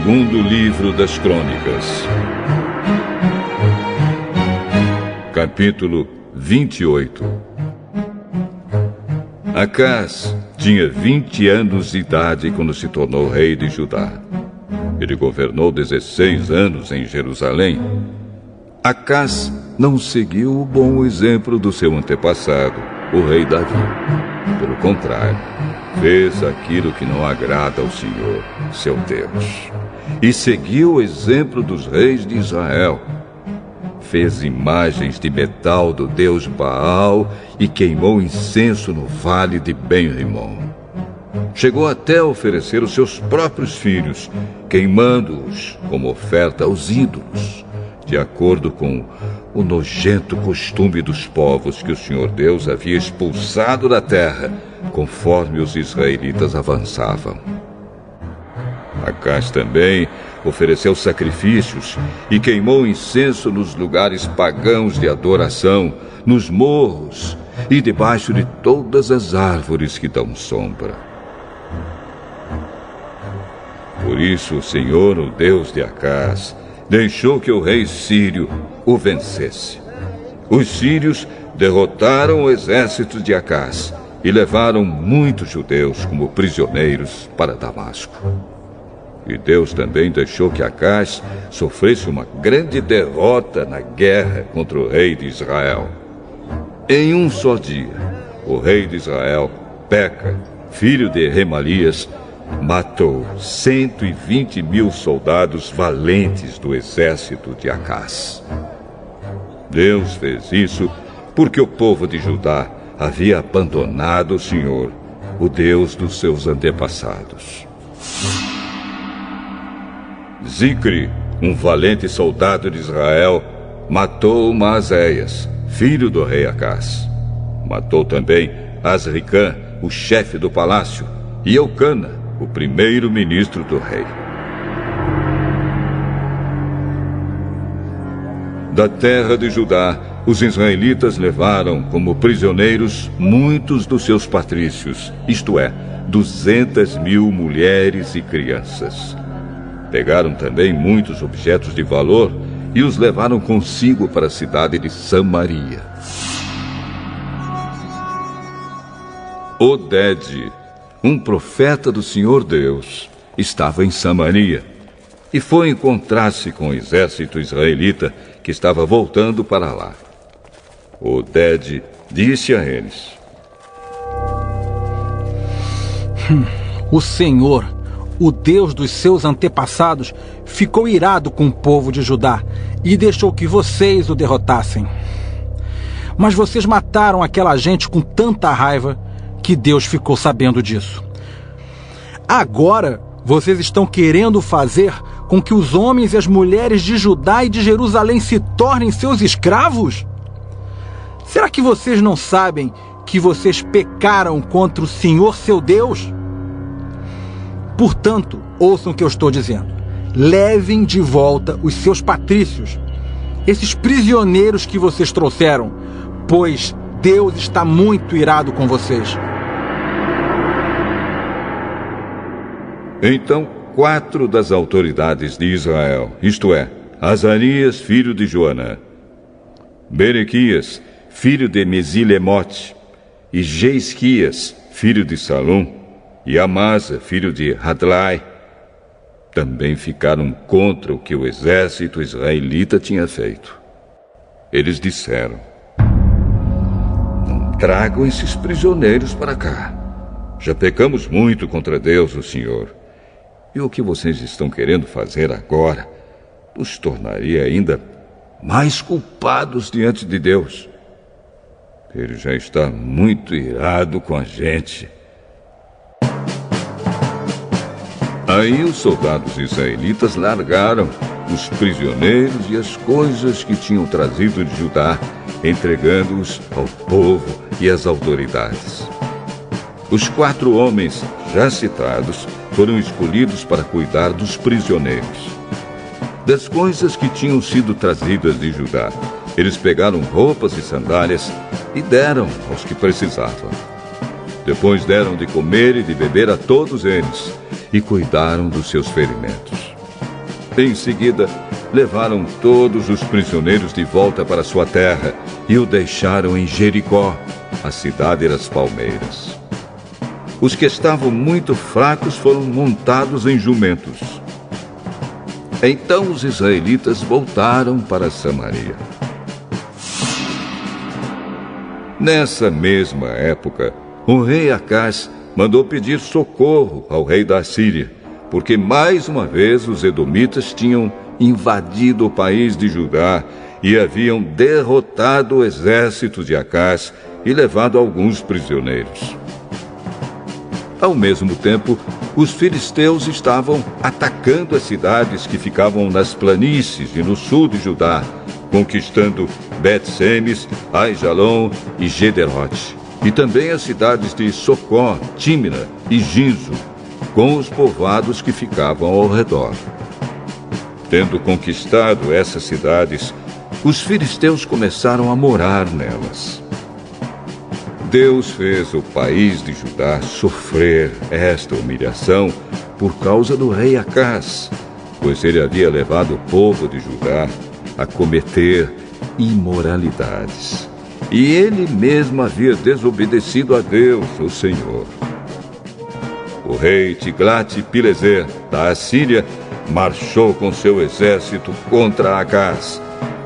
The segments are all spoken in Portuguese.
Segundo livro das Crônicas. Capítulo 28. Acaz tinha 20 anos de idade quando se tornou rei de Judá. Ele governou 16 anos em Jerusalém. Acaz não seguiu o bom exemplo do seu antepassado, o rei Davi. Pelo contrário, fez aquilo que não agrada ao Senhor, seu Deus. E seguiu o exemplo dos reis de Israel. Fez imagens de metal do deus Baal e queimou incenso no vale de Ben-Rimon. Chegou até a oferecer os seus próprios filhos, queimando-os como oferta aos ídolos, de acordo com o nojento costume dos povos que o Senhor Deus havia expulsado da terra, conforme os israelitas avançavam. Acaz também ofereceu sacrifícios e queimou incenso nos lugares pagãos de adoração, nos morros e debaixo de todas as árvores que dão sombra. Por isso o Senhor, o Deus de Acaz, deixou que o rei sírio o vencesse. Os sírios derrotaram o exército de Acaz e levaram muitos judeus como prisioneiros para Damasco. E Deus também deixou que Acaz sofresse uma grande derrota na guerra contra o rei de Israel. Em um só dia, o rei de Israel, Peca, filho de Remalias, matou 120.000 soldados valentes do exército de Acaz. Deus fez isso porque o povo de Judá havia abandonado o Senhor, o Deus dos seus antepassados. Zicre, um valente soldado de Israel, matou Maazéias, filho do rei Acaz. Matou também Azricã, o chefe do palácio, e Eucana, o primeiro-ministro do rei. Da terra de Judá, os israelitas levaram como prisioneiros muitos dos seus patrícios, isto é, 200.000 mulheres e crianças. Pegaram também muitos objetos de valor e os levaram consigo para a cidade de Samaria. Oded, um profeta do Senhor Deus, estava em Samaria e foi encontrar-se com o exército israelita que estava voltando para lá. Oded disse a eles: O Senhor, o Deus dos seus antepassados, ficou irado com o povo de Judá e deixou que vocês o derrotassem. Mas vocês mataram aquela gente com tanta raiva que Deus ficou sabendo disso. Agora, vocês estão querendo fazer com que os homens e as mulheres de Judá e de Jerusalém se tornem seus escravos? Será que vocês não sabem que vocês pecaram contra o Senhor seu Deus? Portanto, ouçam o que eu estou dizendo. Levem de volta os seus patrícios, esses prisioneiros que vocês trouxeram, pois Deus está muito irado com vocês. Então, 4 das autoridades de Israel, isto é, Azarias, filho de Joanã, Berequias, filho de Mesilemote, e Jeisquias, filho de Salum, e Amasa, filho de Hadlai, também ficaram contra o que o exército israelita tinha feito. Eles disseram: Não tragam esses prisioneiros para cá. Já pecamos muito contra Deus, o Senhor. E o que vocês estão querendo fazer agora nos tornaria ainda mais culpados diante de Deus. Ele já está muito irado com a gente. Aí os soldados israelitas largaram os prisioneiros e as coisas que tinham trazido de Judá, entregando-os ao povo e às autoridades. Os 4 homens já citados foram escolhidos para cuidar dos prisioneiros. Das coisas que tinham sido trazidas de Judá, eles pegaram roupas e sandálias e deram aos que precisavam. Depois deram de comer e de beber a todos eles e cuidaram dos seus ferimentos. Em seguida, levaram todos os prisioneiros de volta para sua terra e o deixaram em Jericó, a cidade das palmeiras. Os que estavam muito fracos foram montados em jumentos. Então os israelitas voltaram para Samaria. Nessa mesma época, o rei Acás mandou pedir socorro ao rei da Assíria, porque mais uma vez os edomitas tinham invadido o país de Judá e haviam derrotado o exército de Acás e levado alguns prisioneiros. Ao mesmo tempo, os filisteus estavam atacando as cidades que ficavam nas planícies e no sul de Judá, conquistando Bet-Semes, Aijalon e Gederote, e também as cidades de Socó, Tímina e Ginzo, com os povoados que ficavam ao redor. Tendo conquistado essas cidades, os filisteus começaram a morar nelas. Deus fez o país de Judá sofrer esta humilhação por causa do rei Acás, pois ele havia levado o povo de Judá a cometer imoralidades. E ele mesmo havia desobedecido a Deus, o Senhor. O rei Tiglat-Pileser, da Assíria, marchou com seu exército contra Acás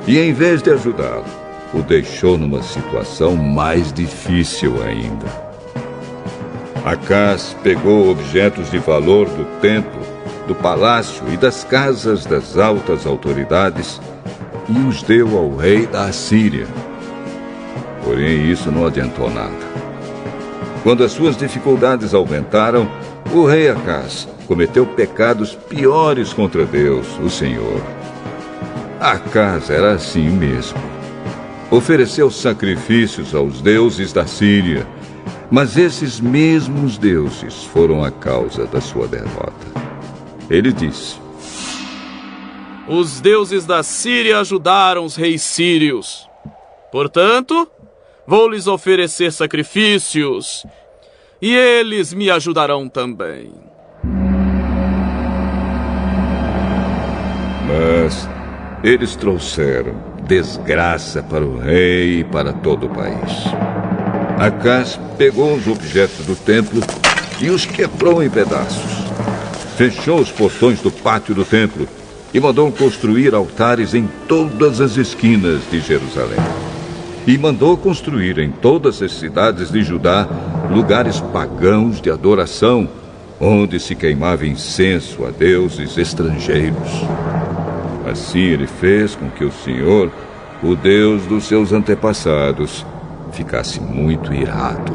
e, em vez de ajudá-lo, o deixou numa situação mais difícil ainda. Acás pegou objetos de valor do templo, do palácio e das casas das altas autoridades e os deu ao rei da Assíria. Porém, isso não adiantou nada. Quando as suas dificuldades aumentaram, o rei Acás cometeu pecados piores contra Deus, o Senhor. Acás era assim mesmo. Ofereceu sacrifícios aos deuses da Síria, mas esses mesmos deuses foram a causa da sua derrota. Ele disse: os deuses da Síria ajudaram os reis sírios. Portanto, vou lhes oferecer sacrifícios, e eles me ajudarão também. Mas eles trouxeram desgraça para o rei e para todo o país. Acás pegou os objetos do templo e os quebrou em pedaços. Fechou os portões do pátio do templo e mandou construir altares em todas as esquinas de Jerusalém. E mandou construir em todas as cidades de Judá lugares pagãos de adoração, onde se queimava incenso a deuses estrangeiros. Assim ele fez com que o Senhor, o Deus dos seus antepassados, ficasse muito irado.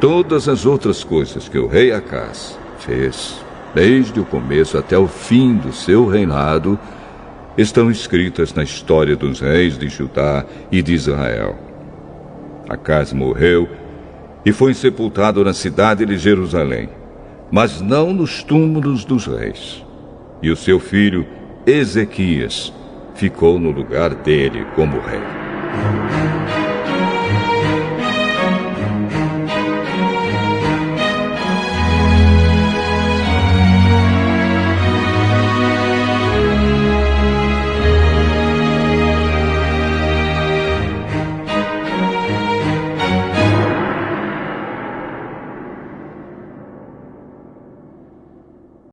Todas as outras coisas que o rei Acás fez, desde o começo até o fim do seu reinado, estão escritas na história dos reis de Judá e de Israel. Acás morreu e foi sepultado na cidade de Jerusalém, mas não nos túmulos dos reis. E o seu filho, Ezequias, ficou no lugar dele como rei.